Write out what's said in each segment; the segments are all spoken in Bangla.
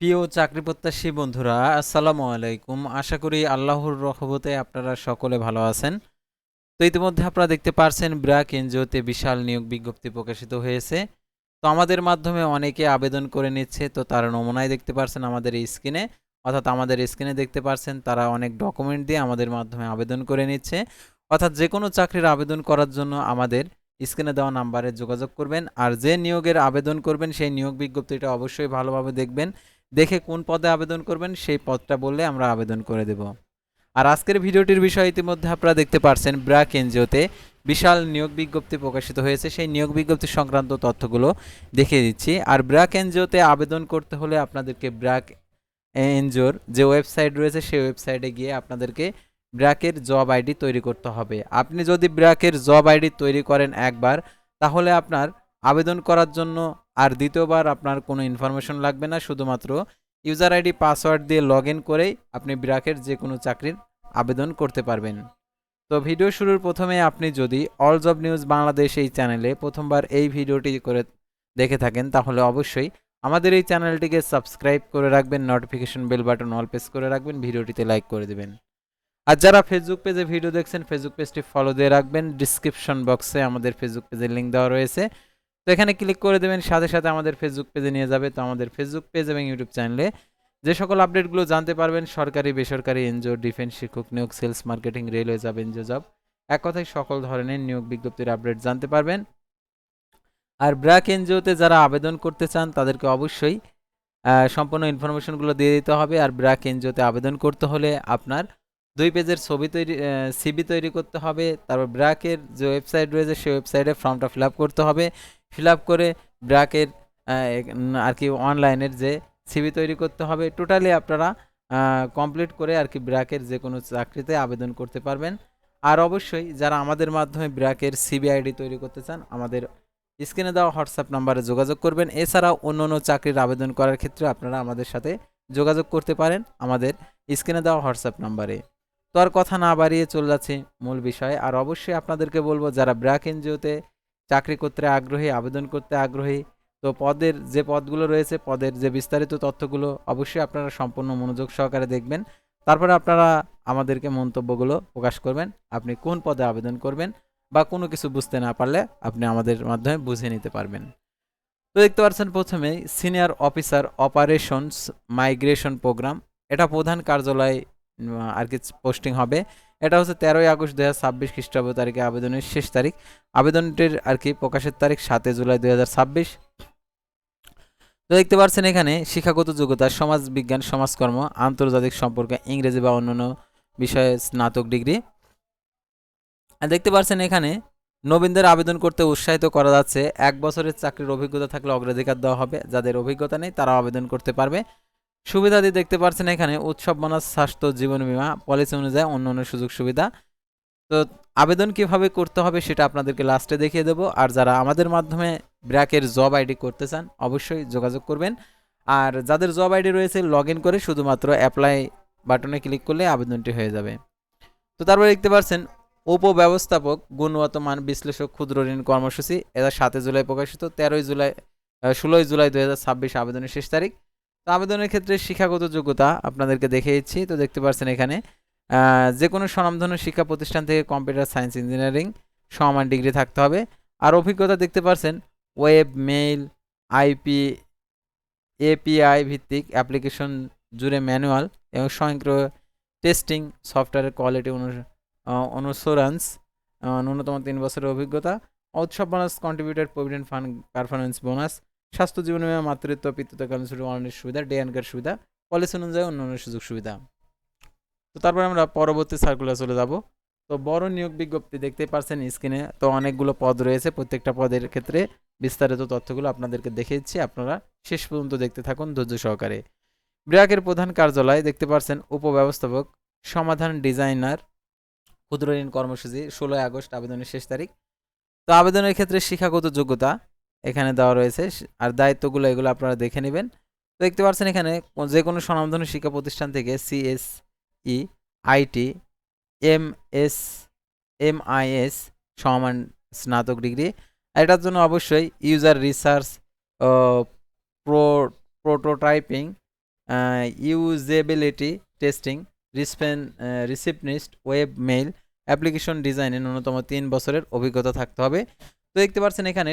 প্রিয় চাকরি প্রত্যাশী বন্ধুরা, আসসালামু আলাইকুম। আশা করি আল্লাহর রহমতে আপনারা সকলে ভালো আছেন। তো ইতিমধ্যে আপনারা দেখতে পারছেন ব্র্যাক এনজিওতে বিশাল নিয়োগ বিজ্ঞপ্তি প্রকাশিত হয়েছে। তো আমাদের মাধ্যমে অনেকে আবেদন করে নিচ্ছে। তো তার নমুনায় দেখতে পারছেন আমাদের এই স্ক্রিনে, অর্থাৎ আমাদের স্ক্রিনে দেখতে পারছেন তারা অনেক ডকুমেন্ট দিয়ে আমাদের মাধ্যমে আবেদন করে নিচ্ছে। অর্থাৎ যে কোনো চাকরির আবেদন করার জন্য আমাদের স্ক্রিনে দেওয়া নাম্বারে যোগাযোগ করবেন। আর যে নিয়োগের আবেদন করবেন সেই নিয়োগ বিজ্ঞপ্তিটা অবশ্যই ভালোভাবে দেখবেন। দেখে কোন পদে আবেদন করবেন সেই পদটা বললে আমরা আবেদন করে দেব। আর আজকের ভিডিওটির বিষয় ইতিমধ্যে আপনারা দেখতে পারছেন ব্র্যাক এনজিওতে বিশাল নিয়োগ বিজ্ঞপ্তি প্রকাশিত হয়েছে। সেই নিয়োগ বিজ্ঞপ্তি সংক্রান্ত তথ্যগুলো দেখিয়ে দিচ্ছি। আর ব্র্যাক এনজিওতে আবেদন করতে হলে আপনাদেরকে ব্র্যাক এনজিওর যে ওয়েবসাইট রয়েছে সেই ওয়েবসাইটে গিয়ে আপনাদেরকে ব্র্যাকের জব আইডি তৈরি করতে হবে। আপনি যদি ব্র্যাকের জব আইডি তৈরি করেন একবার, তাহলে আপনার আবেদন করার জন্য আর দ্বিতীয়বার আপনার কোনো ইনফরমেশন লাগবে না। শুধুমাত্র ইউজার আইডি পাসওয়ার্ড দিয়ে লগ ইন করেই আপনি ব্র্যাকের যে কোনো চাকরির আবেদন করতে পারবেন। তো ভিডিও শুরুর প্রথমে আপনি যদি অল জব নিউজ বাংলাদেশ এই চ্যানেলে প্রথমবার এই ভিডিওটি করে দেখে থাকেন, তাহলে অবশ্যই আমাদের এই চ্যানেলটিকে সাবস্ক্রাইব করে রাখবেন, notification bell button all press করে রাখবেন, ভিডিওটিতে লাইক করে দেবেন। আর যারা ফেসবুক পেজে ভিডিও দেখছেন, ফেসবুক পেজটি ফলো দিয়ে রাখবেন। ডিসক্রিপশন বক্সে আমাদের ফেসবুক পেজের লিঙ্ক দেওয়া রয়েছে, তো এখানে ক্লিক করে দেবেন, সাথে সাথে আমাদের ফেসবুক পেজে নিয়ে যাবে। তো আমাদের ফেসবুক পেজ এবং ইউটিউব চ্যানেলে যে সকল আপডেটগুলো জানতে পারবেন, সরকারি বেসরকারি এনজিও, ডিফেন্স, শিক্ষক নিয়োগ, sales, marketing, railway job, NGO job, এক কথায় সকল ধরনের নিয়োগ বিজ্ঞপ্তির আপডেট জানতে পারবেন। আর ব্র্যাক এনজিওতে যারা আবেদন করতে চান তাদেরকে অবশ্যই সম্পূর্ণ ইনফরমেশনগুলো দিয়ে দিতে হবে। আর ব্র্যাক এনজিওতে আবেদন করতে হলে আপনার 2 পেজের ছবি তৈরি সিভি তৈরি করতে হবে। তারপর ব্র্যাকের যে ওয়েবসাইট রয়েছে সেই ওয়েবসাইটে ফর্মটা ফিল আপ করতে হবে। ফিল আপ করে ব্র্যাকের আর কি অনলাইনের যে সিভি তৈরি করতে হবে। টোটালি আপনারা কমপ্লিট করে আর কি ব্র্যাকের যে কোনো চাকরিতে আবেদন করতে পারবেন। আর অবশ্যই যারা আমাদের মাধ্যমে ব্র্যাকের সিবি আইডি তৈরি করতে চান, আমাদের স্ক্রিনে দেওয়া হোয়াটসঅ্যাপ নাম্বারে যোগাযোগ করবেন। এছাড়াও অন্য চাকরির আবেদন করার ক্ষেত্রে আপনারা আমাদের সাথে যোগাযোগ করতে পারেন আমাদের স্ক্রিনে দেওয়া হোয়াটসঅ্যাপ নাম্বারে। তো আর কথা না বাড়িয়ে চলে যাচ্ছি মূল বিষয়ে। আর অবশ্যই আপনাদেরকে বলবো, যারা ব্র্যাক এনজিওতে চাকরি করতে আগ্রহী, আবেদন করতে আগ্রহী, তো পদের যে পদগুলো রয়েছে, পদের যে বিস্তারিত তথ্যগুলো অবশ্যই আপনারা সম্পূর্ণ মনোযোগ সহকারে দেখবেন। তারপরে আপনারা আমাদেরকে মন্তব্যগুলো প্রকাশ করবেন, আপনি কোন পদে আবেদন করবেন, বা কোনো কিছু বুঝতে না পারলে আপনি আমাদের মাধ্যমে বুঝে নিতে পারবেন। তো দেখতে পাচ্ছেন প্রথমে senior officer operations migration programme, এটা প্রধান কার্যালয় আর কি পোস্টিং হবে। এটা হচ্ছে 13ই আগস্ট 2026 খ্রিস্টাব্দ তারিখে আবেদনের শেষ তারিখ। আবেদনটির আর কি প্রকাশের তারিখ 7 জুলাই 2026। তো দেখতে পাচ্ছেন এখানে শিক্ষাগত যোগ্যতা সমাজ বিজ্ঞান, সমাজকর্ম, আন্তর্জাতিক সম্পর্ক, ইংরেজি বা অন্যান্য বিষয়ে স্নাতক ডিগ্রি। আর দেখতে পাচ্ছেন এখানে নবীনদের আবেদন করতে উৎসাহিত করা যাচ্ছে। 1 বছরের চাকরির অভিজ্ঞতা থাকলে অগ্রাধিকার দেওয়া হবে, যাদের অভিজ্ঞতা নেই তারা আবেদন করতে পারবে। সুবিধাদি দেখতে পাচ্ছেন এখানে উৎসব বোনাস, স্বাস্থ্য, জীবন বীমা, পলিসি অনুযায়ী অন্যান্য সুযোগ সুবিধা। তো আবেদন কিভাবে করতে হবে সেটা আপনাদেরকে লাস্টে দেখিয়ে দেবো। আর যারা আমাদের মাধ্যমে ব্র্যাকের জব আইডি করতে চান অবশ্যই যোগাযোগ করবেন। আর যাদের জব আইডি রয়েছে লগ ইন করে শুধুমাত্র অ্যাপ্লাই বাটনে ক্লিক করলে আবেদনটি হয়ে যাবে। তো তারপরে দেখতে পাচ্ছেন উপব্যবস্থাপক গুণগত মান বিশ্লেষক ক্ষুদ্র ঋণ কর্মসূচি, এটা 7 জুলাই প্রকাশিত। 16 জুলাই 2026 আবেদনের শেষ তারিখ। তো আবেদনের ক্ষেত্রে শিক্ষাগত যোগ্যতা আপনাদেরকে দেখে দিচ্ছি। তো দেখতে পাচ্ছেন এখানে যে কোনো স্বনামধন্য শিক্ষা প্রতিষ্ঠান থেকে কম্পিউটার সায়েন্স ইঞ্জিনিয়ারিং সমান ডিগ্রি থাকতে হবে। আর অভিজ্ঞতা দেখতে পাচ্ছেন ওয়েব, মেইল, আইপি, এপিআই ভিত্তিক অ্যাপ্লিকেশন জুড়ে ম্যানুয়াল এবং স্বয়ংক্রিয় টেস্টিং সফটওয়্যারের কোয়ালিটি অনুসুরেন্স, ন্যূনতম 3 বছরের অভিজ্ঞতা। উৎসব bonus, contributed provident fund, performance bonus, স্বাস্থ্য জীবন বীমা, মাতৃত্ব পিতৃত্বকালীন ছুটি, অনেক সুবিধা, ডে অ্যান্ড কেয়ার সুবিধা, পলিসি অনুযায়ী অন্যান্য সুযোগ সুবিধা। তো তারপরে আমরা পরবর্তী সার্কুলার চলে যাব। তো বড় নিয়োগ বিজ্ঞপ্তি দেখতে পাচ্ছেন স্ক্রিনে। তো অনেকগুলো পদ রয়েছে, প্রত্যেকটা পদের ক্ষেত্রে বিস্তারিত তথ্যগুলো আপনাদেরকে দেখে দিচ্ছি। আপনারা শেষ পর্যন্ত দেখতে থাকুন ধৈর্য সহকারে। ব্র্যাকের প্রধান কার্যালয় দেখতে পাচ্ছেন উপব্যবস্থাপক, সমাধান ডিজাইনার, ক্ষুদ্র ঋণ কর্মসূচি, 16 আগস্ট আবেদনের শেষ তারিখ। তো আবেদনের ক্ষেত্রে শিক্ষাগত যোগ্যতা এখানে দেওয়া রয়েছে। আর দায়িত্বগুলো এগুলো আপনারা দেখে নেবেন। তো দেখতে পাচ্ছেন এখানে যে কোনো স্বনামধন্য শিক্ষা প্রতিষ্ঠান থেকে সিএসই, আইটি, এমএস, এমআইএস সমান স্নাতক ডিগ্রি। এটার জন্য অবশ্যই user research, pro prototyping, usability testing, receptionist, web mail, application ডিজাইনে ন্যূনতম 3 বছরের অভিজ্ঞতা থাকতে হবে। তো দেখতে পাচ্ছেন এখানে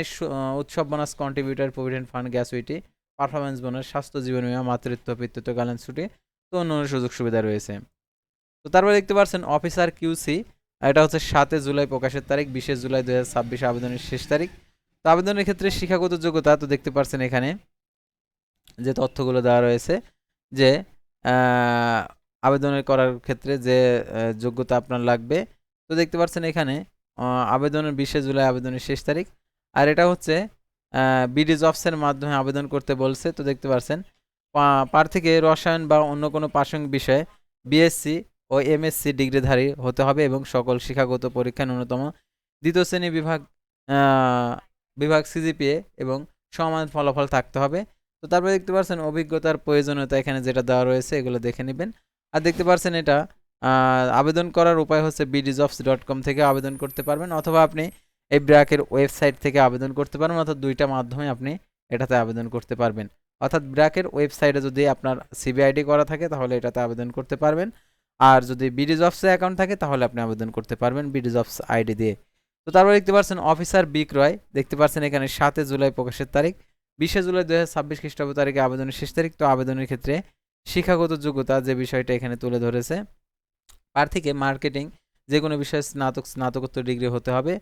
উৎসব bonus, contributor, provident fund, গ্যাসুইটি, performance bonus, স্বাস্থ্য জীবন বীমা, মাতৃত্ব পিতৃত্বকালীন ছুটি, তো অন্যান্য সুযোগ সুবিধা রয়েছে। তো তারপরে দেখতে পাচ্ছেন অফিসার কিউসি, এটা হচ্ছে 7 জুলাই প্রকাশের তারিখ, 20 জুলাই 2026 আবেদনের শেষ তারিখ। তো আবেদনের ক্ষেত্রে শিক্ষাগত যোগ্যতা তো দেখতে পাচ্ছেন এখানে যে তথ্যগুলো দেওয়া রয়েছে যে আবেদনের করার ক্ষেত্রে যে যোগ্যতা আপনার লাগবে। তো দেখতে পাচ্ছেন এখানে আবেদনের 20 জুলাই আবেদনের শেষ তারিখ। আর এটা হচ্ছে বিডি জবসের মাধ্যমে আবেদন করতে বলছে। তো দেখতে পাচ্ছেন প্রার্থীকে রসায়ন বা অন্য কোনো প্রাসঙ্গিক বিষয়ে বিএসসি ও এমএসসি ডিগ্রিধারী হতে হবে এবং সকল শিক্ষাগত পরীক্ষা ন্যূনতম দ্বিতীয় শ্রেণী বিভাগ সিজিপিএ এবং সমান ফলাফল থাকতে হবে। তো তারপরে দেখতে পাচ্ছেন অভিজ্ঞতার প্রয়োজনীয়তা এখানে যেটা দেওয়া রয়েছে এগুলো দেখে নেবেন। আর দেখতে পাচ্ছেন এটা আবেদন করার উপায় হচ্ছে bdjobs.com থেকে আবেদন করতে পারবেন, অথবা আপনি এই ব্র্যাকের ওয়েবসাইট থেকে আবেদন করতে পারবেন, অর্থাৎ দুইটা মাধ্যমে আপনি এটাতে আবেদন করতে পারবেন। অর্থাৎ ব্র্যাকের ওয়েবসাইটে যদি আপনার সিবিআইডি করা থাকে তাহলে এটাতে আবেদন করতে পারবেন, আর যদি বিডিজবসে অ্যাকাউন্ট থাকে তাহলে আপনি আবেদন করতে পারবেন বিডিজবস আইডি দিয়ে। তো তারপর দেখতে পাচ্ছেন অফিসার বিক্রয়, দেখতে পাচ্ছেন এখানে 7 জুলাই প্রকাশের তারিখ, 20 জুলাই 2026 খ্রিস্টাব্দ তারিখে আবেদনের শেষ তারিখ। তো আবেদনের ক্ষেত্রে শিক্ষাগত যোগ্যতা যে বিষয়টা এখানে তুলে ধরেছে, প্রার্থীকে মার্কেটিং যে কোনো বিষয়ে স্নাতকোত্তর ডিগ্রি হতে হবে,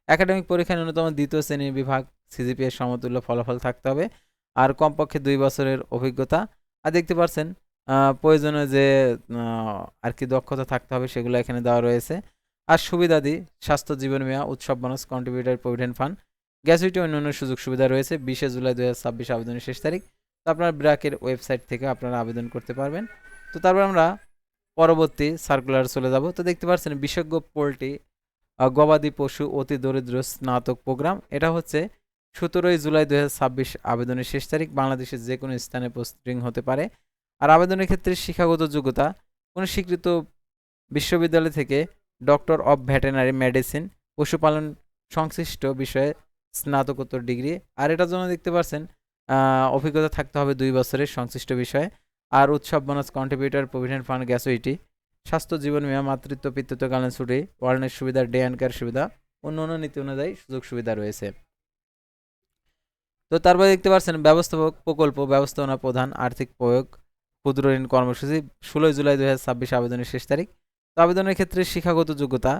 একাডেমিক পরীক্ষায় ন্যূনতম দ্বিতীয় শ্রেণীর বিভাগ সিজিপিএর সমতুল্য ফলাফল থাকতে হবে, আর কমপক্ষে 2 বছরের অভিজ্ঞতা। আর দেখতে পাচ্ছেন প্রয়োজনীয় যে আর কি দক্ষতা থাকতে হবে সেগুলো এখানে দেওয়া রয়েছে। আর সুবিধাদি স্বাস্থ্য জীবন বীমা, উৎসব বোনাস, কন্ট্রিবিউটর, প্রভিডেন্ট ফান্ড, গ্যাসুইটি অন্যান্য সুযোগ সুবিধা রয়েছে। 20 জুলাই 2026 আবেদনের শেষ তারিখ। তো আপনার ব্র্যাকের ওয়েবসাইট থেকে আপনারা আবেদন করতে পারবেন। তো তারপর আমরা পরবর্তী সার্কুলার চলে যাব। তো দেখতে পাচ্ছেন বিশেষজ্ঞ পোল্ট্রি গবাদি পশু অতি দরিদ্র স্নাতক প্রোগ্রাম, এটা হচ্ছে 17 জুলাই 2026 আবেদনের শেষ তারিখ। বাংলাদেশের যে কোনো স্থানে পোস্টিং হতে পারে। আর আবেদনের ক্ষেত্রে শিক্ষাগত যোগ্যতা কোনো স্বীকৃত বিশ্ববিদ্যালয় থেকে ডক্টর অফ ভেটেরিনারি মেডিসিন, পশুপালন সংশ্লিষ্ট বিষয়ে স্নাতকোত্তর ডিগ্রি। আর এটার জন্য দেখতে পাচ্ছেন অভিজ্ঞতা থাকতে হবে 2 বছরের সংশ্লিষ্ট বিষয়ে। আর উৎসব বোনাস, কন্ট্রিবিউটর, প্রভিডেন্ট ফান্ড, গ্যাসুইটি, স্বাস্থ্য জীবন বীমা, মাতৃত্ব পিতৃত্বকালীন ছুটি, ওয়ার্ল্ডনেস সুবিধা, ডে অ্যান্ড কেয়ার সুবিধা, অন্যান্য নীতি অনুযায়ী সুযোগ সুবিধা রয়েছে। তো তারপরে দেখতে পাচ্ছেন ব্যবস্থাপক প্রকল্প ব্যবস্থাপনা প্রধান, আর্থিক প্রয়োগ, ক্ষুদ্র ঋণ কর্মসূচি, 16 জুলাই 2026 আবেদনের শেষ তারিখ। তো আবেদনের ক্ষেত্রে শিক্ষাগত যোগ্যতা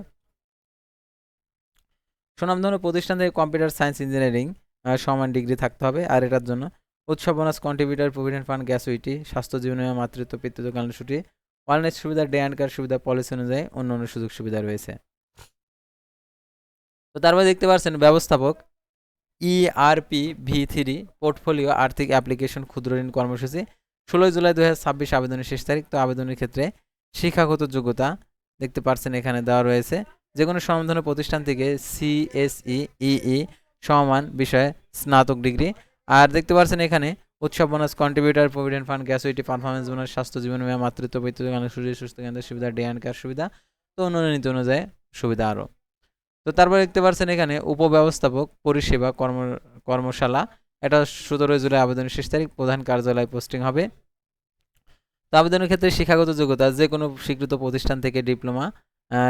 সুনামধন্য প্রতিষ্ঠান থেকে কম্পিউটার সায়েন্স ইঞ্জিনিয়ারিং সমান ডিগ্রি থাকতে হবে। আর এটার জন্য উৎসব বোনাস, কন্ট্রিবিউটর, প্রভিডেন্ট ফান্ড, গ্যাসুইটি, স্বাস্থ্য জীবন বীমা, মাতৃত্ব পিতৃত্বকালীন ছুটি, ওয়ার্ল্ডনেস সুবিধা, ডে অ্যান্ড কেয়ার সুবিধা, পলিসি অনুযায়ী অন্যান্য সুযোগ সুবিধা রয়েছে। তো তারপরে দেখতে পাচ্ছেন ব্যবস্থাপক ইআরপি ভি3 পোর্টফোলিও আর্থিক অ্যাপ্লিকেশন ক্ষুদ্র ঋণ কর্মসূচি, 16 জুলাই 2026 আবেদনের শেষ তারিখ। তো আবেদনের ক্ষেত্রে শিক্ষাগত যোগ্যতা দেখতে পাচ্ছেন এখানে দেওয়া রয়েছে যে কোনো স্বনামধন্য প্রতিষ্ঠান থেকে সিএসই ইই সমান বিষয়ে স্নাতক ডিগ্রি। আর দেখতে পাচ্ছেন এখানে উৎসব bonus, contributor, provident fund, গ্যাসুইটি, performance bonus, স্বাস্থ্য জীবন বীমা, মাতৃত্ব পিতৃত্বকালীন ছুটি, সুস্থ কেন্দ্রের সুবিধা, ডে অ্যান্ড কেয়ার সুবিধা, তো অন্যান্য নীতি অনুযায়ী সুবিধা আরও। তো তারপর দেখতে পাচ্ছেন এখানে উপব্যবস্থাপক পরিষেবা কর্মশালা, এটা 17 জুলাই আবেদনের শেষ তারিখ। প্রধান কার্যালয় পোস্টিং হবে। তো আবেদনের ক্ষেত্রে শিক্ষাগত যোগ্যতা যে কোনো স্বীকৃত প্রতিষ্ঠান থেকে ডিপ্লোমা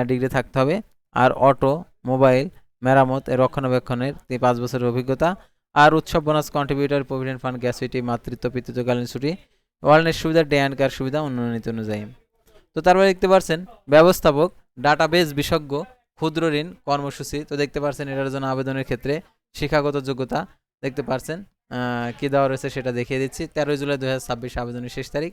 ডিগ্রি থাকতে হবে। আর অটো মোবাইল মেরামত রক্ষণাবেক্ষণের 5 বছরের অভিজ্ঞতা। আর উৎসব বোনাস, কন্ট্রিবিউটর, প্রভিডেন্ট ফান্ড, গ্যাসুইটি, মাতৃত্ব পিতৃত্বকালীন ছুটি, ওয়ার্ল্ডনেস সুবিধা, ডে অ্যান্ড কেয়ার সুবিধা, অন্যান্য নীতি অনুযায়ী। তো তারপরে দেখতে পাচ্ছেন ব্যবস্থাপক ডাটাবেজ বিশেষজ্ঞ ক্ষুদ্র ঋণ কর্মসূচি। তো দেখতে পাচ্ছেন এটার জন্য আবেদনের ক্ষেত্রে শিক্ষাগত যোগ্যতা দেখতে পাচ্ছেন কি দেওয়া রয়েছে সেটা দেখিয়ে দিচ্ছি। 13 জুলাই 2026 আবেদনের শেষ তারিখ।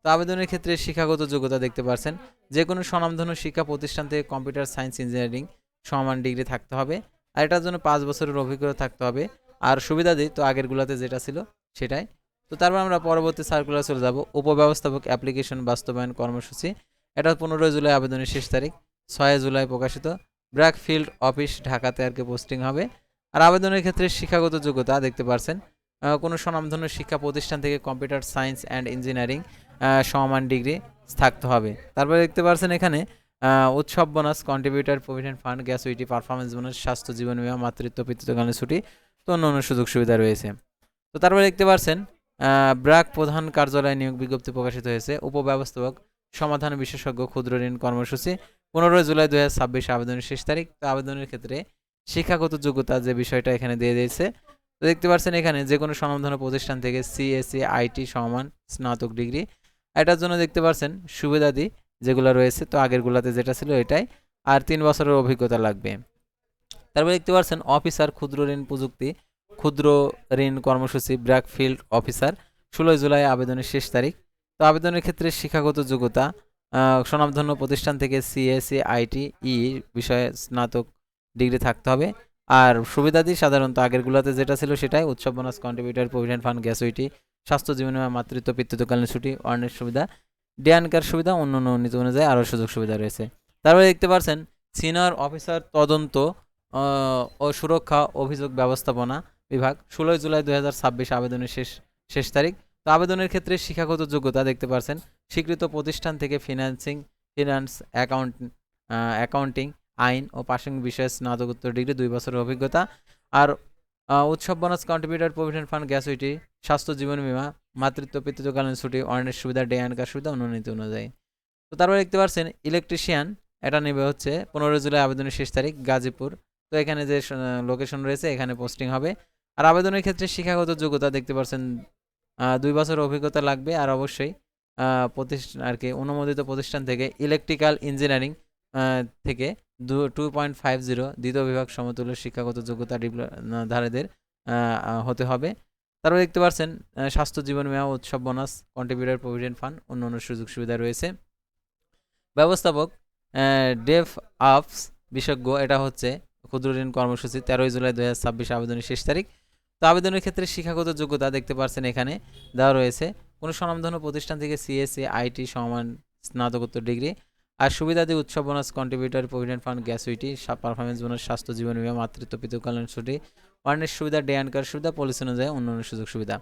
তো আবেদনের ক্ষেত্রে শিক্ষাগত যোগ্যতা দেখতে পাচ্ছেন যে কোনো স্বনামধন্য শিক্ষা প্রতিষ্ঠান থেকে কম্পিউটার সায়েন্স ইঞ্জিনিয়ারিং সমান ডিগ্রি থাকতে হবে। আর এটার জন্য 5 বছরের অভিজ্ঞতা থাকতে হবে। আর সুবিধা দিই তো আগেরগুলোতে যেটা ছিল সেটাই। তো তারপর আমরা পরবর্তী সার্কুলার চলে যাব। উপব্যবস্থাপক অ্যাপ্লিকেশন বাস্তবায়ন কর্মসূচি, এটা 15 জুলাই আবেদনের শেষ তারিখ, 6 জুলাই প্রকাশিত। ব্র্যাক ফিল্ড অফিস ঢাকাতে আর কি পোস্টিং হবে। আর আবেদনের ক্ষেত্রে শিক্ষাগত যোগ্যতা দেখতে পাচ্ছেন কোনো স্বনামধন্য শিক্ষা প্রতিষ্ঠান থেকে কম্পিউটার সায়েন্স অ্যান্ড ইঞ্জিনিয়ারিং সমান ডিগ্রি থাকতে হবে। তারপরে দেখতে পাচ্ছেন এখানে উৎসব bonus, contributor, provident fund, গ্যাসুইটি, performance bonus, স্বাস্থ্য জীবন বীমা, মাতৃত্ব পিতৃত্বকালীন ছুটি, তো অন্যান্য সুযোগ সুবিধা রয়েছে। তো তারপরে দেখতে পাচ্ছেন ব্র্যাক প্রধান কার্যালয়ে নিয়োগ বিজ্ঞপ্তি প্রকাশিত হয়েছে। উপব্যবস্থাপক সমাধান বিশেষজ্ঞ ক্ষুদ্র ঋণ কর্মসূচি 15 জুলাই 2026 আবেদনের শেষ তারিখ। তো আবেদনের ক্ষেত্রে শিক্ষাগত যোগ্যতা যে বিষয়টা এখানে দিয়ে দিয়েছে, তো দেখতে পাচ্ছেন এখানে যে কোনো স্বনামধন্য প্রতিষ্ঠান থেকে সিএসসি আইটি সমান স্নাতক ডিগ্রি। এটার জন্য দেখতে পাচ্ছেন সুবিধাদি যেগুলো রয়েছে, তো আগেরগুলোতে যেটা ছিল এটাই, আর 3 বছরের অভিজ্ঞতা লাগবে। তারপরে দেখতে পাচ্ছেন অফিসার ক্ষুদ্র ঋণ প্রযুক্তি ক্ষুদ্র ঋণ কর্মসূচি ব্র্যাক ফিল্ড অফিসার 16 জুলাই আবেদনের শেষ তারিখ। তো আবেদনের ক্ষেত্রে শিক্ষাগত যোগ্যতা স্বনামধন্য প্রতিষ্ঠান থেকে সিএসসি আইটি বিষয়ে স্নাতক ডিগ্রি থাকতে হবে। আর সুবিধাদি সাধারণত আগেরগুলোতে যেটা ছিল সেটাই, উৎসব বোনাস কন্ট্রিবিউটর প্রভিডেন্ট ফান্ড গ্যাসুইটি স্বাস্থ্য জীবন বীমা মাতৃত্ব পিতৃত্বকালীন ছুটি অর্নের সুবিধা ডিয়ানকার সুবিধা অন্যান্য নীতি অনুযায়ী আরও সুযোগ সুবিধা রয়েছে। তারপরে দেখতে পাচ্ছেন সিনিয়র অফিসার তদন্ত ও সুরক্ষা অভিযোগ ব্যবস্থাপনা বিভাগ 16 জুলাই 2026 আবেদনের শেষ তারিখ। তো আবেদনের ক্ষেত্রে শিক্ষাগত যোগ্যতা দেখতে পাচ্ছেন স্বীকৃত প্রতিষ্ঠান থেকে ফিনান্স অ্যাকাউন্টিং আইন ও প্রাসঙ্গিক বিষয়ে স্নাতকোত্তর ডিগ্রি 2 বছরের অভিজ্ঞতা। আর উৎসব বোনাস কন্ট্রিবিউটর প্রভিডেন্ট ফান্ড গ্যাসুইটি স্বাস্থ্য জীবন বীমা মাতৃত্ব পিতৃত্বকালীন ছুটি অর্নের সুবিধা ডে অ্যান্ড কার সুবিধা অনুনীতি অনুযায়ী। তো তারপরে দেখতে পাচ্ছেন ইলেকট্রিশিয়ান, এটা নেবে হচ্ছে 15 জুলাই আবেদনের শেষ তারিখ গাজীপুর। তো এখানে যে লোকেশন রয়েছে এখানে পোস্টিং হবে। আর আবেদনের ক্ষেত্রে শিক্ষাগত যোগ্যতা দেখতে পাচ্ছেন 2 বছর অভিজ্ঞতা লাগবে। আর অবশ্যই প্রতিষ্ঠান আর কি অনুমোদিত প্রতিষ্ঠান থেকে ইলেকট্রিক্যাল ইঞ্জিনিয়ারিং থেকে 2.50 দ্বিতীয় বিভাগ সমতুল্য শিক্ষাগত যোগ্যতা ধারীদের হতে হবে। তারপর দেখতে পাচ্ছেন স্বাস্থ্য জীবন বীমা উৎসব বোনাস কন্ট্রিবিউটর প্রভিডেন্ট ফান্ড অন্যান্য সুযোগ সুবিধা রয়েছে। ব্যবস্থাপক ডেভ আপস বিশেষজ্ঞ, এটা হচ্ছে ক্ষুদ্র ঋণ কর্মসূচি 13 জুলাই 2026 আবেদনের শেষ তারিখ। তো আবেদনের ক্ষেত্রে শিক্ষাগত যোগ্যতা দেখতে পাচ্ছেন এখানে দেওয়া রয়েছে কোনো স্বনামধন্য প্রতিষ্ঠান থেকে সিএসসি আইটি সমান স্নাতকোত্তর ডিগ্রি। আর সুবিধাদি উৎসব bonus contributor provident fund গ্যাসুইটি performance bonus স্বাস্থ্য জীবন বীমা মাতৃত্ব পিতৃত্বকালীন ছুটি ওয়ার্নের সুবিধা ডে অ্যান্ড কার সুবিধা পলিসি অনুযায়ী অন্যান্য সুযোগ সুবিধা।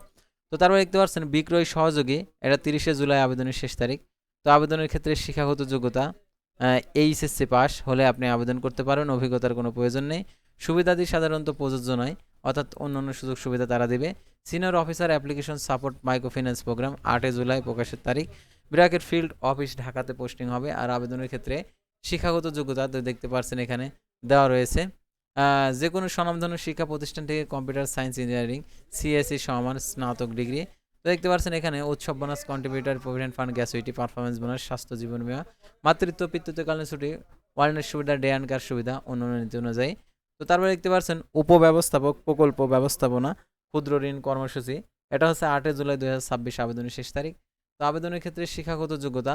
তো তারপর দেখতে পাচ্ছেন বিক্রয় সহযোগী, এটা 30 জুলাই আবেদনের শেষ তারিখ। তো আবেদনের ক্ষেত্রে শিক্ষাগত যোগ্যতা এইচএসসি পাস হলে আপনি আবেদন করতে পারবেন, অভিজ্ঞতার কোনো প্রয়োজন নেই। সুবিধাদি সাধারণত প্রযোজ্য নয়, অর্থাৎ অন্যান্য সুযোগ সুবিধা তারা দেবে। Senior officer application support microfinance programme 8 জুলাই প্রকাশের তারিখ। ব্র্যাকের ফিল্ড অফিস ঢাকাতে পোস্টিং হবে। আর আবেদনের ক্ষেত্রে শিক্ষাগত যোগ্যতা দেখতে পাচ্ছেন এখানে দেওয়া রয়েছে যে কোনো স্বনামধন্য শিক্ষা প্রতিষ্ঠান থেকে কম্পিউটার সায়েন্স ইঞ্জিনিয়ারিং সিএসসি সমান স্নাতক ডিগ্রি। তো দেখতে পাচ্ছেন এখানে উৎসব bonus contributor provident fund গ্যাসুইটি performance bonus স্বাস্থ্য জীবন বীমা মাতৃত্ব পিতৃত্বকালীন ছুটি ওয়ার্ল্ডের সুবিধা ডে অ্যান্ড কার সুবিধা অন্যান্য নীতি অনুযায়ী। তো তারপরে দেখতে পাচ্ছেন উপব্যবস্থাপক প্রকল্প ব্যবস্থাপনা ক্ষুদ্র ঋণ কর্মসূচি, এটা হচ্ছে 8 জুলাই 2026 আবেদনের শেষ তারিখ। তো আবেদনের ক্ষেত্রে শিক্ষাগত যোগ্যতা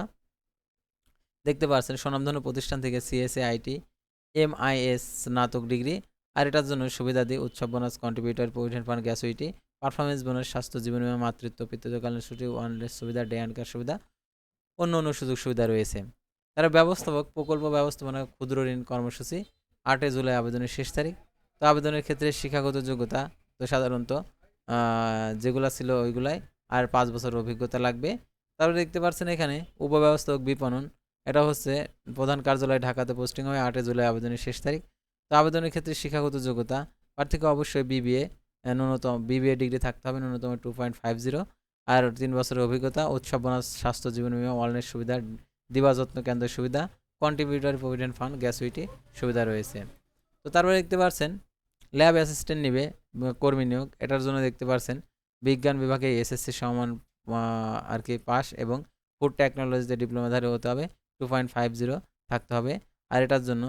দেখতে পাচ্ছেন স্বনামধন্য প্রতিষ্ঠান থেকে সিএসএ আইটি এমআইএস স্নাতক ডিগ্রি। আর এটার জন্য সুবিধাদি উৎসব bonus contributor provident fund গ্যাসুইটি performance bonus স্বাস্থ্য জীবন বীমা মাতৃত্ব পিতৃত্বকালীন ছুটি ওয়ানলেস সুবিধা ডে অ্যান্ড কার সুবিধা অন্য অন্য সুযোগ সুবিধা রয়েছে। তারা ব্যবস্থাপক প্রকল্প ব্যবস্থাপনা ক্ষুদ্র ঋণ কর্মসূচি 8 জুলাই আবেদনের শেষ তারিখ। তো আবেদনের ক্ষেত্রে শিক্ষাগত যোগ্যতা তো সাধারণত যেগুলো ছিল ওইগুলাই, আর 5 বছর অভিজ্ঞতা লাগবে। তারপরে দেখতে পাচ্ছেন এখানে উপব্যবস্থাপক বিপণন, এটা হচ্ছে প্রধান কার্যালয় ঢাকাতে পোস্টিং হয় 8 জুলাই আবেদনের শেষ তারিখ। তো আবেদনের ক্ষেত্রে শিক্ষাগত যোগ্যতা প্রার্থীকে অবশ্যই ন্যূনতম বিবিএ ডিগ্রি থাকতে হবে, ন্যূনতম 2.50। আর 3 বছরের অভিজ্ঞতা। উৎসব বোনাস স্বাস্থ্য জীবন বীমা ওয়ালনেস সুবিধা দিবা যত্ন কেন্দ্র সুবিধা কন্ট্রিবিউটর প্রভিডেন্ট ফান্ড গ্যাসুইটি সুবিধা রয়েছে। তো তারপরে দেখতে পাচ্ছেন ল্যাব অ্যাসিস্ট্যান্ট নিবে কর্মী নিয়োগ, এটার জন্য দেখতে পাচ্ছেন বিজ্ঞান বিভাগে এসএসসি সমান আর কি পাস এবং ফুড টেকনোলজিতে ডিপ্লোমাধারী হতে হবে, 2.50 থাকতে হবে। আর এটার জন্য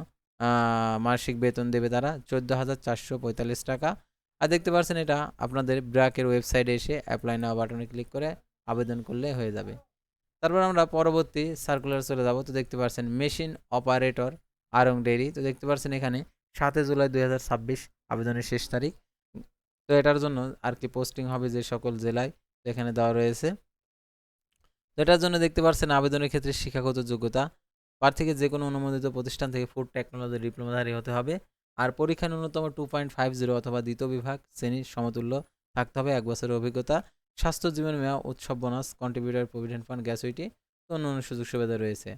মাসিক বেতন দেবে তারা 14,445 টাকা। আর দেখতে পাচ্ছেন এটা আপনাদের ব্র্যাকের ওয়েবসাইটে এসে অ্যাপ্লাই নাও বাটনে ক্লিক করে আবেদন করলে হয়ে যাবে। তারপর আমরা পরবর্তী সার্কুলার চলে যাব। তো দেখতে পাচ্ছেন মেশিন অপারেটর আরং ডেইরি, তো দেখতে পাচ্ছেন এখানে 7 জুলাই 2026 আবেদনের শেষ তারিখ। তো এটার জন্য আর কি পোস্টিং হবে যে সকল জেলায়, এখানে দেওয়া রয়েছে। তো এটার জন্য দেখতে পাচ্ছেন আবেদনের ক্ষেত্রে শিক্ষাগত যোগ্যতা প্রার্থীকে যে কোনো অনুমোদিত প্রতিষ্ঠান থেকে ফুড টেকনোলজি ডিপ্লোমাধারী হতে হবে। আর পরীক্ষা ন্যূনতম 2.50 অথবা দ্বিতীয় বিভাগ শ্রেণীর সমতুল্য থাকতে হবে, 1 বছরের অভিজ্ঞতা। স্বাস্থ্য জীবন বীমা উৎসব বোনাস কন্ট্রিবিউটর প্রভিডেন্ট ফান্ড গ্যাসুইটি তো অন্যান্য সুযোগ সুবিধা রয়েছে।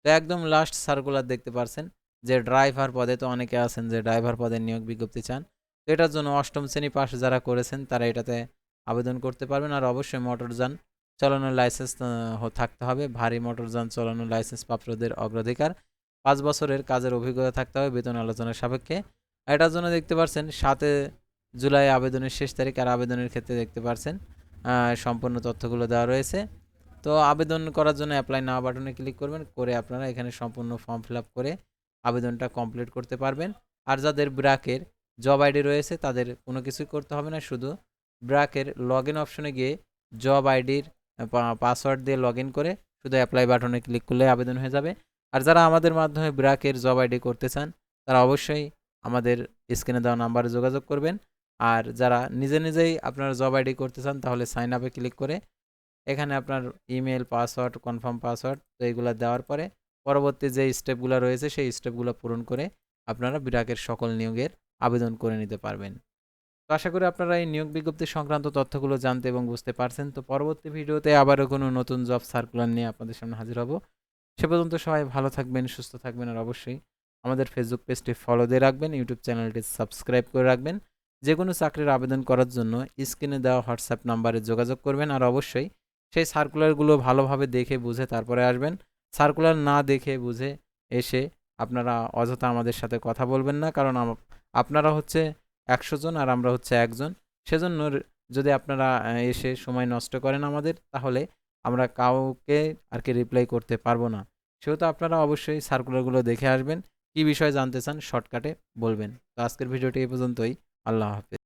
তো একদম লাস্ট সার্কুলার দেখতে পাচ্ছেন যে ড্রাইভার পদে, তো অনেকে আছেন যে ড্রাইভার পদের নিয়োগ বিজ্ঞপ্তি চান। তো এটার জন্য 8ম শ্রেণী পাস যারা করেছেন তারা এটাতে আবেদন করতে পারবেন। আর অবশ্যই মোটরযান চালানোর লাইসেন্স থাকতে হবে। ভারী মোটরযান চালানোর লাইসেন্স প্রাপ্তদের অগ্রাধিকার। 5 বছরের কাজের অভিজ্ঞতা থাকতে হবে বেতন আলোচনার সাপেক্ষে। এটার জন্য দেখতে পাচ্ছেন 7 জুলাই আবেদনের শেষ তারিখ। আর আবেদনের ক্ষেত্রে দেখতে পাচ্ছেন সম্পূর্ণ তথ্যগুলো দেওয়া রয়েছে। তো আবেদন করার জন্য অ্যাপ্লাই নাও বাটনে ক্লিক করবেন, করে আপনারা এখানে সম্পূর্ণ ফর্ম ফিল আপ করে আবেদনটা কমপ্লিট করতে পারবেন। আর যাদের ব্র্যাকের জব আইডি রয়েছে তাদের কোনো কিছুই করতে হবে না, শুধু ব্র্যাকের লগ ইন অপশনে গিয়ে জব আইডির পাসওয়ার্ড দিয়ে লগ ইন করে শুধু অ্যাপ্লাই বাটনে ক্লিক করলে আবেদন হয়ে যাবে। আর যারা আমাদের মাধ্যমে ব্র্যাকের জব আইডি করতে চান তারা অবশ্যই আমাদের স্ক্রিনে দেওয়া নাম্বারে যোগাযোগ করবেন। আর যারা নিজেই আপনারা জব আইডি করতে চান তাহলে সাইন আপে ক্লিক করে এখানে আপনার ইমেল পাসওয়ার্ড কনফার্ম পাসওয়ার্ড তো এইগুলো দেওয়ার পরে পরবর্তী যে স্টেপগুলো রয়েছে সেই স্টেপগুলো পূরণ করে আপনারা ব্র্যাকের সকল নিয়োগের আবেদন করে নিতে পারবেন। তো আশা করি আপনারা এই নিয়োগ বিজ্ঞপ্তি সংক্রান্ত তথ্যগুলো জানতে এবং বুঝতে পারছেন। তো পরবর্তী ভিডিওতে আবারও কোনো নতুন জব সার্কুলার নিয়ে আপনাদের সামনে হাজির হব। সে পর্যন্ত সবাই ভালো থাকবেন, সুস্থ থাকবেন। আর অবশ্যই আমাদের ফেসবুক পেজটি ফলো দিয়ে রাখবেন, ইউটিউব চ্যানেলটি সাবস্ক্রাইব করে রাখবেন। যে কোনো চাকরির আবেদন করার জন্য স্ক্রিনে দেওয়া হোয়াটসঅ্যাপ নাম্বারে যোগাযোগ করবেন। আর অবশ্যই সেই সার্কুলারগুলো ভালোভাবে দেখে বুঝে তারপরে আসবেন। সার্কুলার না দেখে বুঝে এসে আপনারা অযথা আমাদের সাথে কথা বলবেন না, কারণ আপনারা হচ্ছে 100 জন আর আমরা হচ্ছে একজন। সেজন্য যদি আপনারা এসে সময় নষ্ট করেন আমাদের, তাহলে আমরা কাউকে আর কি রিপ্লাই করতে পারবো না। সেহেতু আপনারা অবশ্যই সার্কুলারগুলো দেখে আসবেন। কী বিষয়ে জানতে চান শর্টকাটে বলবেন। তো আজকের ভিডিওটি এই পর্যন্তই। আল্লাহ হাফেজ।